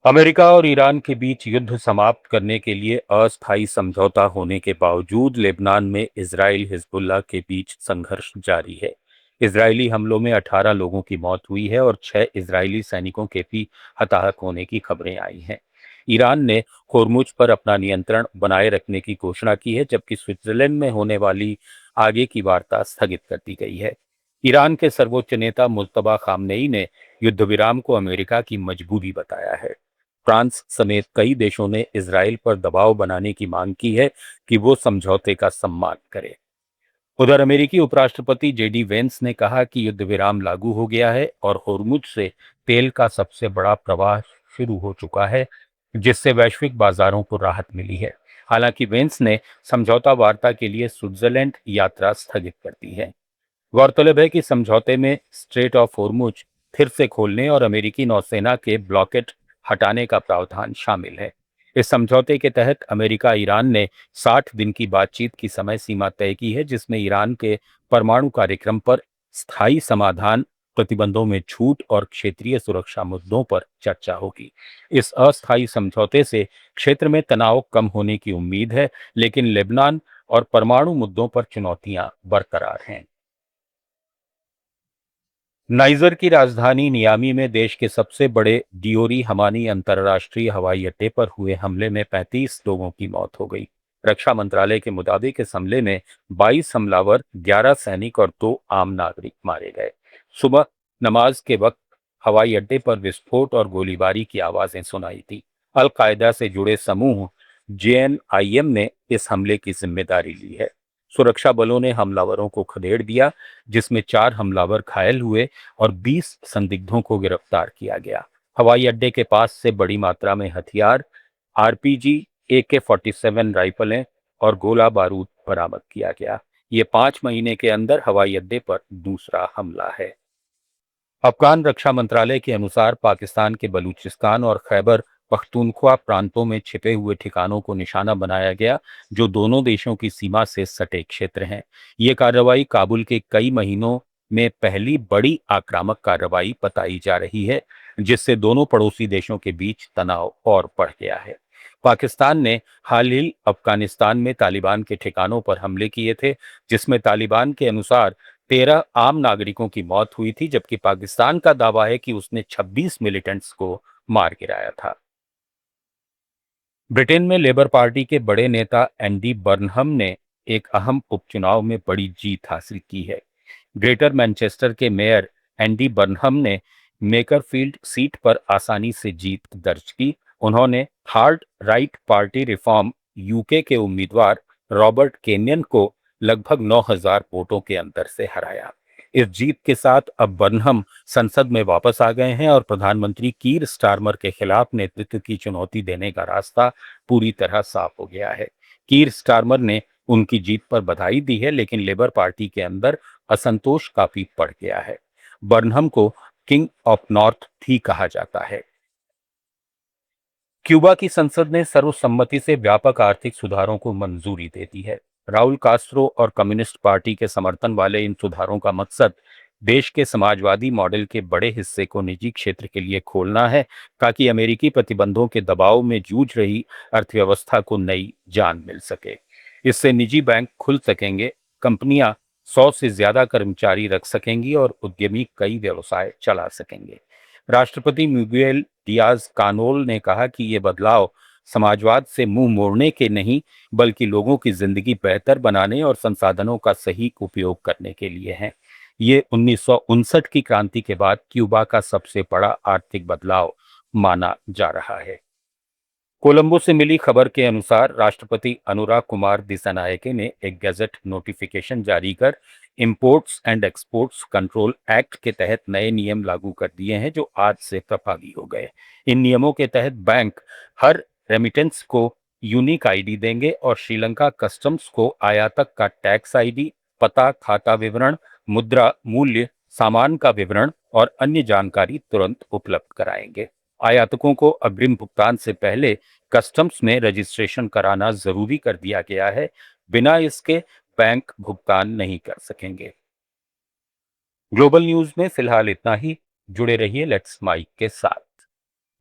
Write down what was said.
America और Iran के बीच युद्ध समाप्त करने के लिए अस्थायी समझौता होने के बावजूद लेबनान में इजराइल हिजबुल्लाह के बीच संघर्ष जारी है। इजरायली हमलों में 18 लोगों की मौत हुई है और 6 इजरायली सैनिकों के भी हताहत होने की खबरें आई हैं। ईरान ने होर्मुज पर अपना नियंत्रण बनाए रखने की घोषणा की है, जबकि स्विट्जरलैंड में होने वाली आगे की वार्ता स्थगित कर दी गई है। ईरान के सर्वोच्च नेता मुज्तबा खामनेई ने युद्ध विराम को अमेरिका की मजबूरी बताया है। फ्रांस समेत कई देशों ने इजराइल पर दबाव बनाने की मांग की है कि वो समझौते का सम्मान करे। उधर अमेरिकी उपराष्ट्रपति जेडी वेंस ने कहा कि युद्ध विराम लागू हो गया है और होर्मुज से तेल का सबसे बड़ा प्रवाह शुरू हो चुका है, जिससे वैश्विक बाजारों को राहत मिली है। हालांकि वेंस ने समझौता वार्ता के लिए स्विट्जरलैंड यात्रा स्थगित कर दी है। गौरतलब है कि समझौते में स्ट्रेट ऑफ होर्मुज फिर से खोलने और अमेरिकी नौसेना के ब्लॉकेट हटाने का प्रावधान शामिल है। इस समझौते के तहत अमेरिका ईरान ने 60 दिन की बातचीत की समय सीमा तय की है, जिसमें ईरान के परमाणु कार्यक्रम पर स्थायी समाधान, प्रतिबंधों में छूट और क्षेत्रीय सुरक्षा मुद्दों पर चर्चा होगी। इस अस्थायी समझौते से क्षेत्र में तनाव कम होने की उम्मीद है, लेकिन लेबनान और परमाणु मुद्दों पर चुनौतियां बरकरार हैं। नाइजर की राजधानी नियामी में देश के सबसे बड़े डियोरी हमानी अंतर्राष्ट्रीय हवाई अड्डे पर हुए हमले में 35 लोगों की मौत हो गई। रक्षा मंत्रालय के मुताबिक इस हमले में 22 हमलावर, 11 सैनिक और 2 आम नागरिक मारे गए। सुबह नमाज के वक्त हवाई अड्डे पर विस्फोट और गोलीबारी की आवाजें सुनाई थी। अल कायदा से जुड़े समूह जेएनआईएम ने इस हमले की जिम्मेदारी ली है। सुरक्षा बलों ने हमलावरों को खदेड़ दिया, जिसमें 4 हमलावर घायल हुए और 20 संदिग्धों को गिरफ्तार किया गया। हवाई अड्डे के पास से बड़ी मात्रा में हथियार, आरपीजी, AK-47 राइफलें और गोला बारूद बरामद किया गया। ये 5 महीने के अंदर हवाई अड्डे पर दूसरा हमला है। अफगान रक्षा मंत्रालय के अनुसार पाकिस्तान के बलूचिस्तान और खैबर पख्तूनख्वा प्रांतों में छिपे हुए ठिकानों को निशाना बनाया गया, जो दोनों देशों की सीमा से सटे क्षेत्र हैं। ये कार्रवाई काबुल के कई महीनों में पहली बड़ी आक्रामक कार्रवाई बताई जा रही है, जिससे दोनों पड़ोसी देशों के बीच तनाव और बढ़ गया है। पाकिस्तान ने हाल ही अफगानिस्तान में तालिबान के ठिकानों पर हमले किए थे, जिसमें तालिबान के अनुसार 13 आम नागरिकों की मौत हुई थी, जबकि पाकिस्तान का दावा है कि उसने 26 मिलिटेंट्स को मार गिराया था। ब्रिटेन में लेबर पार्टी के बड़े नेता एंडी बर्नहम ने एक अहम उपचुनाव में बड़ी जीत हासिल की है। ग्रेटर मैनचेस्टर के मेयर एंडी बर्नहम ने मेकरफील्ड सीट पर आसानी से जीत दर्ज की। उन्होंने hard right party reform UK के उम्मीदवार रॉबर्ट केनियन को लगभग 9,000 वोटों के अंतर से हराया। इस जीत के साथ अब बर्नहम संसद में वापस आ गए हैं और प्रधानमंत्री कीर स्टारमर के खिलाफ नेतृत्व की चुनौती देने का रास्ता पूरी तरह साफ हो गया है। कीर स्टारमर ने उनकी जीत पर बधाई दी है, लेकिन लेबर पार्टी के अंदर असंतोष काफी बढ़ गया है। बर्नहम को किंग ऑफ नॉर्थ भी कहा जाता है। क्यूबा की संसद ने सर्वसम्मति से व्यापक आर्थिक सुधारों को मंजूरी दे दी है। राउल कास्त्रो और कम्युनिस्ट पार्टी के समर्थन वाले इन सुधारों का मकसद देश के समाजवादी मॉडल के बड़े हिस्से को निजी क्षेत्र के लिए खोलना है, ताकि अमेरिकी प्रतिबंधों के दबाव में जूझ रही अर्थव्यवस्था को नई जान मिल सके। इससे निजी बैंक खुल सकेंगे, कंपनियां 100 से ज्यादा कर्मचारी रख सकेंगी और उद्यमी कई व्यवसाय चला सकेंगे। राष्ट्रपति मिगुएल डियाज कानोल ने कहा कि ये बदलाव समाजवाद से मुंह मोड़ने के नहीं, बल्कि लोगों की जिंदगी बेहतर बनाने और संसाधनों का सही उपयोग करने के लिए हैं। ये 1959 की क्रांति के बाद क्यूबा का सबसे बड़ा आर्थिक बदलाव माना जा रहा है। कोलंबो से मिली खबर के अनुसार राष्ट्रपति अनुराग कुमार दिसानायके ने एक गैजेट नोटिफिकेशन जारी कर imports and exports control act के तहत नए नियम लागू कर दिए हैं, जो आज से प्रभावी हो गए। इन नियमों के तहत बैंक हर रेमिटेंस को यूनिक आईडी देंगे और श्रीलंका कस्टम्स को आयातक का टैक्स आईडी, पता, खाता विवरण, मुद्रा मूल्य, सामान का विवरण और अन्य जानकारी तुरंत उपलब्ध कराएंगे। आयातकों को अग्रिम भुगतान से पहले कस्टम्स में रजिस्ट्रेशन कराना जरूरी कर दिया गया है। बिना इसके बैंक भुगतान नहीं कर सकेंगे। ग्लोबल न्यूज में फिलहाल इतना ही। जुड़े रहिए लेट्स माइक के साथ।